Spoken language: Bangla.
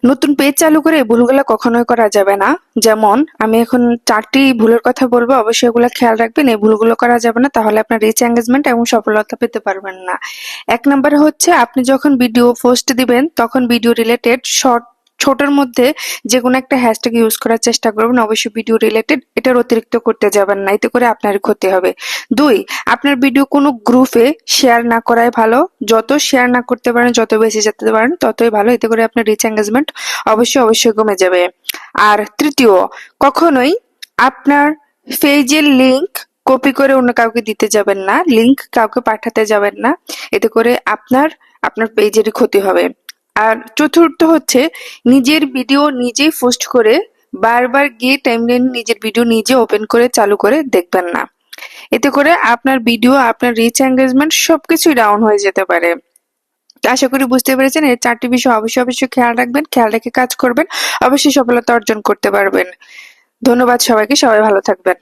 নতুন পেজ চালু করে এই ভুলগুলো কখনোই করা যাবে না। যেমন আমি এখন 4টি ভুলের কথা বলবো, অবশ্যই এগুলো খেয়াল রাখবেন। এই ভুলগুলো করা যাবে না, তাহলে আপনার রিচ এঙ্গেজমেন্ট এবং সফলতা পেতে পারবেন না। 1 নম্বরে হচ্ছে আপনি যখন ভিডিও পোস্ট দিবেন তখন ভিডিও রিলেটেড ছোটের মধ্যে যেকোনো একটা হ্যাশট্যাগ ইউজ করার চেষ্টা করবেন। অবশ্যই ভিডিও রিলেটেড, এটার অতিরিক্ত করতে যাবেন না, এতে করে আপনারই ক্ষতি হবে। 2, আপনার ভিডিও কোনো গ্রুপে শেয়ার না করাই ভালো। যত শেয়ার না করতে পারেন, যত বেশি যেতে পারেন ততই ভালো, এতে করে আপনার রিচ এঙ্গেজমেন্ট অবশ্যই কমে যাবে। আর 3, কখনোই আপনার পেজের লিংক কপি করে অন্য কাউকে দিতে যাবেন না, লিংক কাউকে পাঠাতে যাবেন না, এতে করে আপনার পেজেরই ক্ষতি হবে। আর চতুর্থ হচ্ছে নিজের ভিডিও নিজেই পোস্ট করে বারবার গিয়ে টাইমলাইন নিজের ভিডিও নিজে ওপেন করে চালু করে দেখবেন না, এতে করে আপনার ভিডিও, আপনার রিচ এঙ্গেজমেন্ট সবকিছুই ডাউন হয়ে যেতে পারে। তো আশা করি বুঝতে পেরেছেন। এই 4টি বিষয় অবশ্যই খেয়াল রাখবেন, খেয়াল রেখে কাজ করবেন, অবশ্যই সফলতা অর্জন করতে পারবেন। ধন্যবাদ সবাইকে, সবাই ভালো থাকবেন।